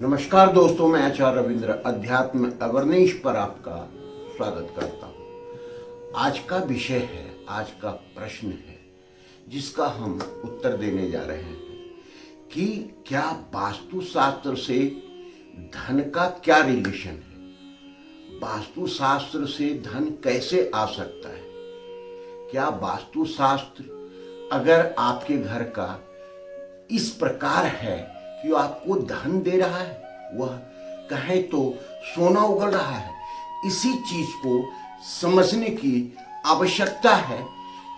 नमस्कार दोस्तों, मैं आचार्य रविंद्र अध्यात्म अवरनेश पर आपका स्वागत करता हूँ। आज का विषय है, आज का प्रश्न है जिसका हम उत्तर देने जा रहे हैं कि क्या वास्तुशास्त्र से धन का क्या रिलेशन है, वास्तुशास्त्र से धन कैसे आ सकता है। क्या वास्तुशास्त्र अगर आपके घर का इस प्रकार है कि आपको धन दे रहा है, वह कहें तो सोना उगल रहा है, इसी चीज को समझने की आवश्यकता है।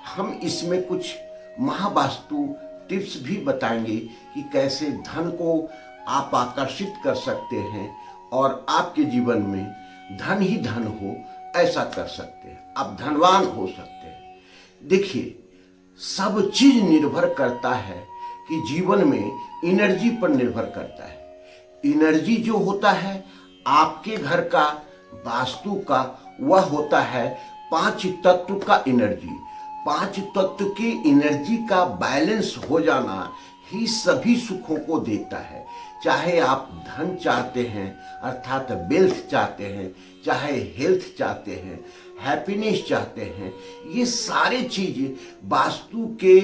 हम इसमें कुछ महावास्तु टिप्स भी बताएंगे कि कैसे धन को आप आकर्षित कर सकते हैं और आपके जीवन में धन ही धन हो, ऐसा कर सकते हैं, आप धनवान हो सकते हैं। देखिए, सब चीज निर्भर करता है कि जीवन में एनर्जी पर निर्भर करता है। एनर्जी जो होता है आपके घर का, वास्तु का, वह होता है 5 तत्व का एनर्जी। 5 तत्व की एनर्जी का बैलेंस हो जाना ही सभी सुखों को देता है। चाहे आप धन चाहते हैं अर्थात वेल्थ चाहते हैं, चाहे हेल्थ चाहते हैं, हैप्पीनेस चाहते हैं, ये सारे चीज वास्तु के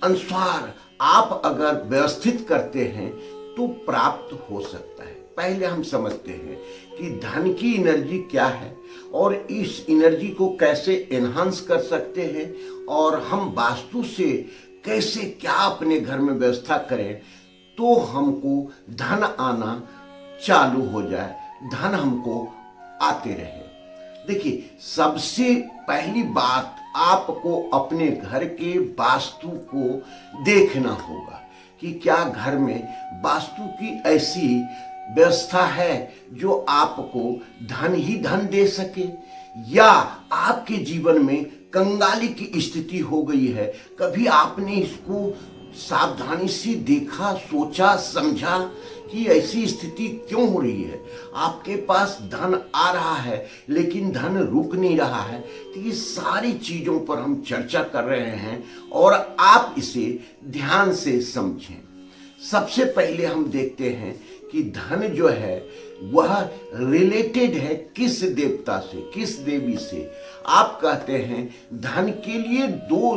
अनुसार आप अगर व्यवस्थित करते हैं तो प्राप्त हो सकता है। पहले हम समझते हैं कि धन की एनर्जी क्या है और इस एनर्जी को कैसे एनहांस कर सकते हैं और हम वास्तु से कैसे क्या अपने घर में व्यवस्था करें तो हमको धन आना चालू हो जाए, धन हमको आते रहे। देखिए, सबसे पहली बात आपको अपने घर के वास्तु को देखना होगा कि क्या घर में वास्तु की ऐसी व्यवस्था है जो आपको धन ही धन दे सके, या आपके जीवन में कंगाली की स्थिति हो गई है। कभी आपने इसको सावधानी से देखा, सोचा, समझा कि ऐसी स्थिति क्यों हो रही है। आपके पास धन आ रहा है लेकिन धन रुक नहीं रहा है। तो ये सारी चीजों पर हम चर्चा कर रहे हैं और आप इसे ध्यान से समझें। सबसे पहले हम देखते हैं कि धन जो है वह रिलेटेड है किस देवता से, किस देवी से। आप कहते हैं धन के लिए दो,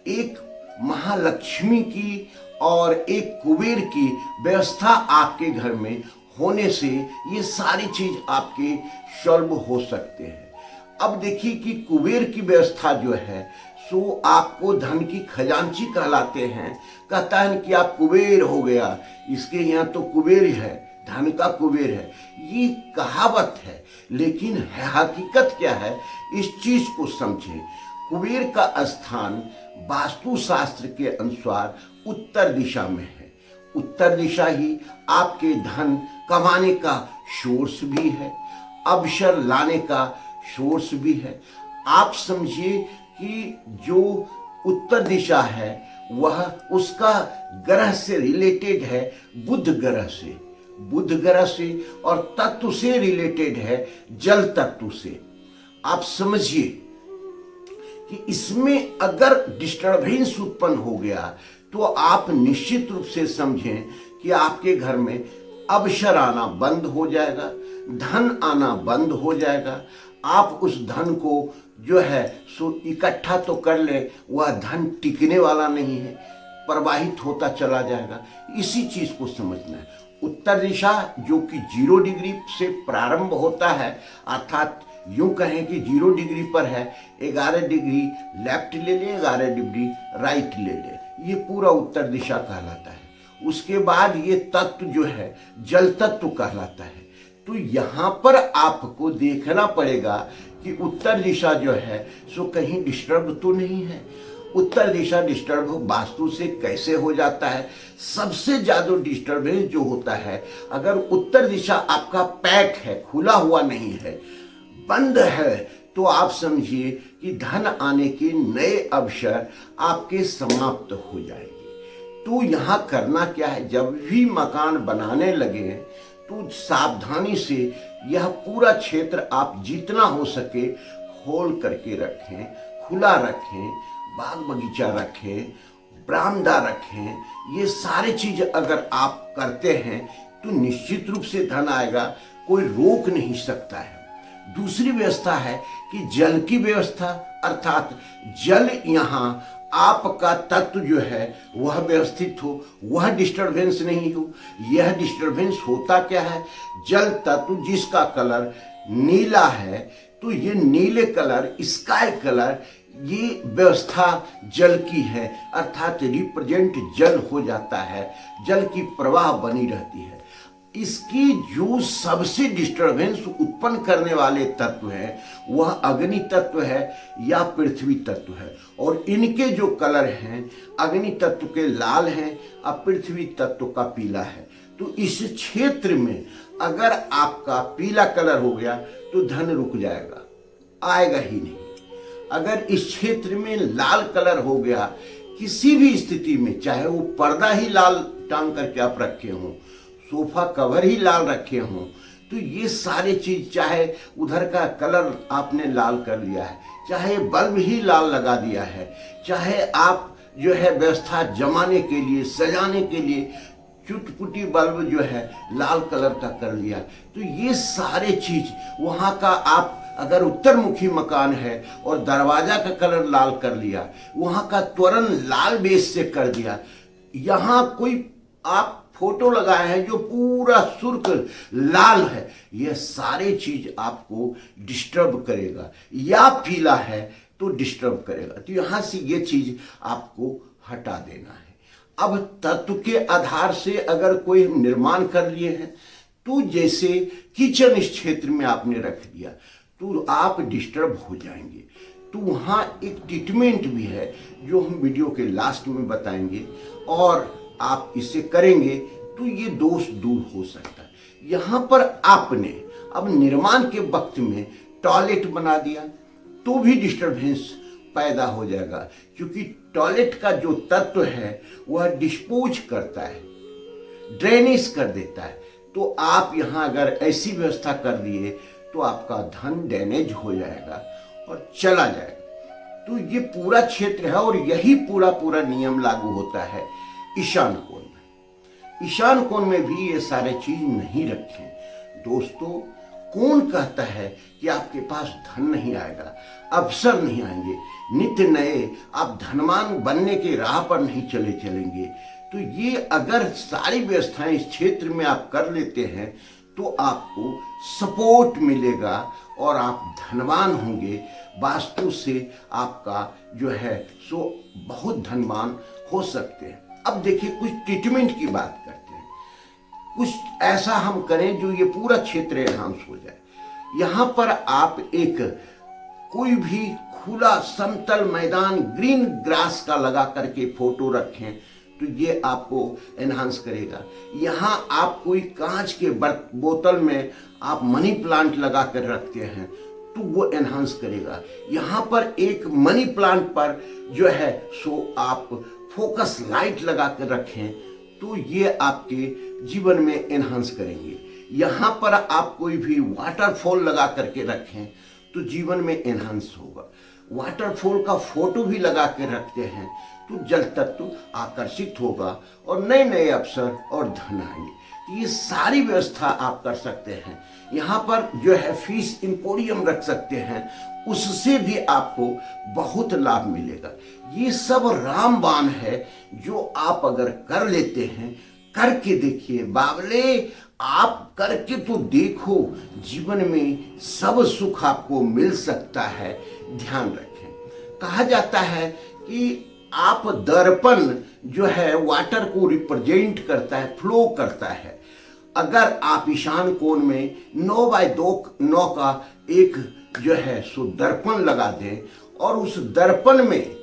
एक महालक्ष्मी की और एक कुबेर की व्यवस्था आपके घर में होने से ये सारी चीज आपके सॉल्व हो सकते हैं। अब देखिए कि कुबेर की व्यवस्था जो है सो आपको धन की खजांची कहलाते हैं। कहता है कि आप कुबेर हो गया, इसके यहाँ तो कुबेर है, धन का कुबेर है। ये कहावत है, लेकिन है हकीकत क्या है, इस चीज को समझें। कुबेर का स्थान वास्तुशास्त्र के अनुसार उत्तर दिशा में है। उत्तर दिशा ही आपके धन कमाने का सोर्स भी है, अवसर लाने का सोर्स भी है। आप समझिए कि जो उत्तर दिशा है वह उसका ग्रह से रिलेटेड है बुध ग्रह से, बुध ग्रह से, और तत्व से रिलेटेड है जल तत्व से। आप समझिए कि इसमें अगर डिस्टर्बेंस उत्पन्न हो गया तो आप निश्चित रूप से समझें कि आपके घर में अवसर आना बंद हो जाएगा, धन आना बंद हो जाएगा। आप उस धन को जो है सो इकट्ठा तो कर ले, वह धन टिकने वाला नहीं है, प्रवाहित होता चला जाएगा। इसी चीज को समझना है। उत्तर दिशा जो कि 0 डिग्री से प्रारंभ होता है, अर्थात यूं कहें कि 0 डिग्री पर है, 11 डिग्री लेफ्ट ले ले, 11 डिग्री राइट ले ले, ये पूरा उत्तर दिशा कहलाता है। उसके बाद ये तत्व जो है जल तत्व कहलाता है। तो यहाँ पर आपको देखना पड़ेगा कि उत्तर दिशा जो है सो कहीं डिस्टर्ब तो नहीं है। उत्तर दिशा डिस्टर्ब वास्तु से कैसे हो जाता है? सबसे ज्यादा डिस्टर्बेंस जो होता है, अगर उत्तर दिशा आपका पैक है, खुला हुआ नहीं है, बंद है, तो आप समझिए कि धन आने के नए अवसर आपके समाप्त हो जाएंगे। तो यहाँ करना क्या है, जब भी मकान बनाने लगे तो सावधानी से यह पूरा क्षेत्र आप जितना हो सके खोल करके रखें, खुला रखें, बाग बगीचा रखें, बरामदा रखें। ये सारी चीज अगर आप करते हैं तो निश्चित रूप से धन आएगा, कोई रोक नहीं सकता है। दूसरी व्यवस्था है कि जल की व्यवस्था, अर्थात जल यहाँ आपका तत्व जो है वह व्यवस्थित हो, वह डिस्टरबेंस नहीं हो। यह डिस्टरबेंस होता क्या है, जल तत्व जिसका कलर नीला है, तो ये नीले कलर, स्काई कलर, ये व्यवस्था जल की है, अर्थात रिप्रेजेंट जल हो जाता है, जल की प्रवाह बनी रहती है। इसकी जो सबसे डिस्टरबेंस उत्पन्न करने वाले तत्व है वह अग्नि तत्व है या पृथ्वी तत्व है, और इनके जो कलर हैं अग्नि तत्व के लाल हैं और पृथ्वी तत्व का पीला है। तो इस क्षेत्र में अगर आपका पीला कलर हो गया तो धन रुक जाएगा, आएगा ही नहीं। अगर इस क्षेत्र में लाल कलर हो गया किसी भी स्थिति में, चाहे वो पर्दा ही लाल टांग करके आप रखे हों, सोफा कवर ही लाल रखे हों, तो ये सारे चीज, चाहे उधर का कलर आपने लाल कर लिया है, चाहे बल्ब ही लाल लगा दिया है, चाहे आप जो है व्यवस्था जमाने के लिए, सजाने के लिए चुटपुटी बल्ब जो है लाल कलर का कर लिया, तो ये सारे चीज वहाँ का, आप अगर उत्तर मुखी मकान है और दरवाजा का कलर लाल कर लिया, वहाँ का त्वरण लाल बेस से कर दिया, यहाँ कोई आप फोटो लगाए हैं जो पूरा सुर्ख लाल है, यह सारे चीज आपको डिस्टर्ब करेगा, या पीला है तो डिस्टर्ब करेगा। तो यहाँ से ये चीज आपको हटा देना है। अब तत्व के आधार से अगर कोई निर्माण कर लिए हैं, तो जैसे किचन इस क्षेत्र में आपने रख दिया तो आप डिस्टर्ब हो जाएंगे। तो वहाँ एक ट्रीटमेंट भी है जो हम वीडियो के लास्ट में बताएंगे, और आप इसे करेंगे तो ये दोष दूर हो सकता है। यहाँ पर आपने अब निर्माण के वक्त में टॉयलेट बना दिया तो भी डिस्टरबेंस पैदा हो जाएगा, क्योंकि टॉयलेट का जो तत्व है वह डिस्पोज करता है, ड्रेनेज कर देता है। तो आप यहाँ अगर ऐसी व्यवस्था कर दिए तो आपका धन डैमेज हो जाएगा और चला जाएगा। तो ये पूरा क्षेत्र है, और यही पूरा नियम लागू होता है ईशान कोण में। ईशान कोण में भी ये सारे चीज नहीं रखें दोस्तों। कौन कहता है कि आपके पास धन नहीं आएगा, अवसर नहीं आएंगे, नित्य नए आप धनवान बनने के राह पर नहीं चलेंगे। तो ये अगर सारी व्यवस्थाएं इस क्षेत्र में आप कर लेते हैं तो आपको सपोर्ट मिलेगा और आप धनवान होंगे। वास्तु से आपका जो है सो बहुत धनवान हो सकते हैं। अब देखिए कुछ ट्रीटमेंट की बात करते हैं, कुछ ऐसा हम करें जो ये पूरा क्षेत्र एनहांस हो जाए। यहाँ पर आप एक कोई भी खुला समतल मैदान ग्रीन ग्रास का लगा करके फोटो रखें तो ये आपको एनहांस करेगा। यहाँ आप कोई कांच के बोतल में आप मनी प्लांट लगा कर रखते हैं तो वो एनहांस करेगा। यहाँ पर एक मनी प्लांट पर जो है सो आप फोकस लाइट लगा कर रखें तो ये आपके जीवन में एनहांस करेंगे। यहाँ पर आप कोई भी वाटरफॉल लगा करके रखें तो जीवन में एनहांस होगा। वाटरफॉल का फोटो भी लगा के रखते हैं तो जल तत्व आकर्षित होगा और नए नए अवसर और धन आएंगे। तो ये सारी व्यवस्था आप कर सकते हैं। यहाँ पर जो है फिश एम्पोरियम रख सकते हैं, उससे भी आपको बहुत लाभ मिलेगा। ये सब रामबाण है जो आप अगर कर लेते हैं, करके देखिए बाबले, आप करके तो देखो, जीवन में सब सुख आपको मिल सकता है। ध्यान रखें, कहा जाता है कि आप दर्पण जो है वाटर को रिप्रेजेंट करता है, फ्लो करता है। अगर आप ईशान कोण में 9x9 का एक जो है सो दर्पण लगा दें और उस दर्पण में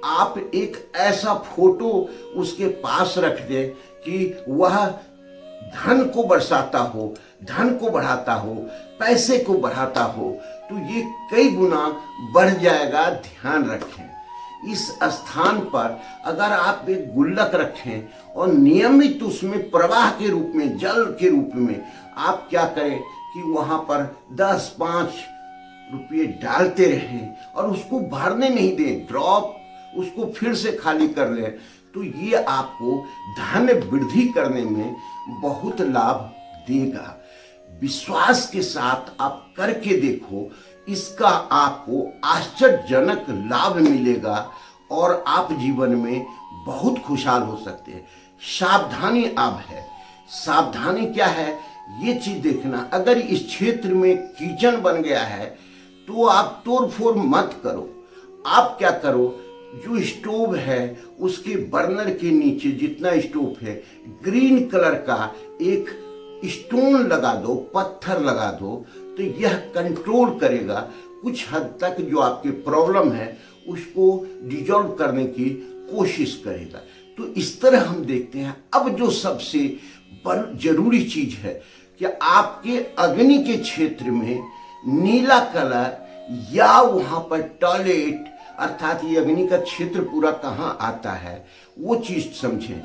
आप एक ऐसा फोटो उसके पास रख दें कि वह धन को बरसाता हो, धन को बढ़ाता हो, पैसे को बढ़ाता हो, तो ये कई गुना बढ़ जाएगा। ध्यान रखें, इस स्थान पर अगर आप एक गुल्लक रखें और नियमित उसमें प्रवाह के रूप में, जल के रूप में आप क्या करें कि वहाँ पर 10-5 रुपये डालते रहें और उसको भरने नहीं दें, ड्रॉप उसको फिर से खाली कर लें। तो ये आपको धन वृद्धि करने में बहुत लाभ देगा। विश्वास के साथ आप करके देखो, इसका आपको आश्चर्यजनक लाभ मिलेगा और आप जीवन में बहुत खुशहाल हो सकते हैं। सावधानी अब है। सावधानी क्या है, ये चीज देखना, अगर इस क्षेत्र में किचन बन गया है तो आप तोड़फोड़ मत करो। आप क्या करो, जो स्टोव है उसके बर्नर के नीचे जितना स्टोव है, ग्रीन कलर का एक स्टोन लगा दो, पत्थर लगा दो, तो यह कंट्रोल करेगा कुछ हद तक। जो आपके प्रॉब्लम है उसको डिजॉल्व करने की कोशिश करेगा। तो इस तरह हम देखते हैं। अब जो सबसे जरूरी चीज है कि आपके अग्नि के क्षेत्र में नीला कलर या वहां पर टॉयलेट, अर्थात ये अग्नि का क्षेत्र पूरा कहाँ आता है वो चीज समझें।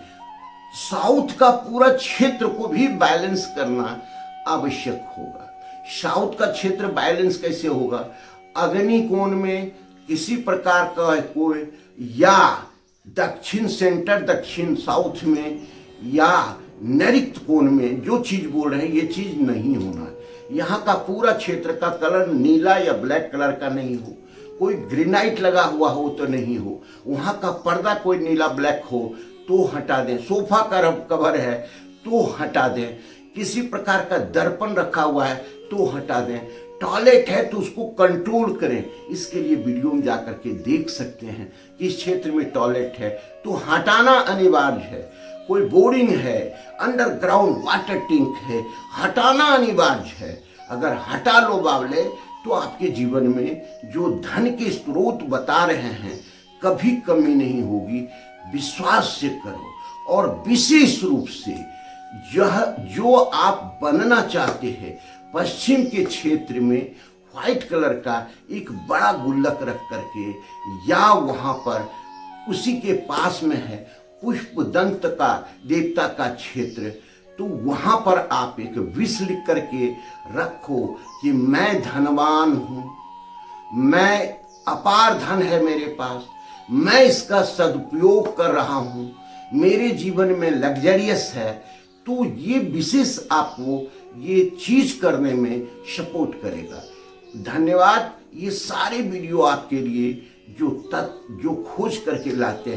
साउथ का पूरा क्षेत्र को भी बैलेंस करना आवश्यक होगा। साउथ का क्षेत्र बैलेंस कैसे होगा, अग्नि कोण में किसी प्रकार का कोई, या दक्षिण सेंटर दक्षिण साउथ में, या नैऋत्य कोण में, जो चीज बोल रहे हैं ये चीज नहीं होना। यहाँ का पूरा क्षेत्र का कलर नीला या ब्लैक कलर का नहीं हो, कोई ग्रेनाइट लगा हुआ हो तो नहीं हो, वहाँ का पर्दा कोई नीला ब्लैक हो तो हटा दें, सोफा का कवर है तो हटा दें, किसी प्रकार का दर्पण रखा हुआ है तो हटा दें, टॉयलेट है तो उसको कंट्रोल करें। इसके लिए वीडियो में जाकर के देख सकते हैं कि इस क्षेत्र में टॉयलेट है तो हटाना अनिवार्य है। कोई बोरिंग है, अंडरग्राउंड वाटर टैंक है, हटाना अनिवार्य है। अगर हटा लो बावले तो आपके जीवन में जो धन के स्रोत बता रहे हैं कभी कमी नहीं होगी। विश्वास से करो। और विशेष रूप से यह जो आप बनना चाहते हैं, पश्चिम के क्षेत्र में व्हाइट कलर का एक बड़ा गुल्लक रख करके, या वहां पर उसी के पास में है पुष्प दंत का देवता का क्षेत्र, तो वहां पर आप एक विश लिख करके रखो कि मैं धनवान हूं, मैं अपार धन है मेरे पास, मैं इसका सदुपयोग कर रहा हूं, मेरे जीवन में लग्जरियस है। तो ये विशेष आपको ये चीज करने में सपोर्ट करेगा। धन्यवाद। ये सारे वीडियो आपके लिए जो खोज करके लाते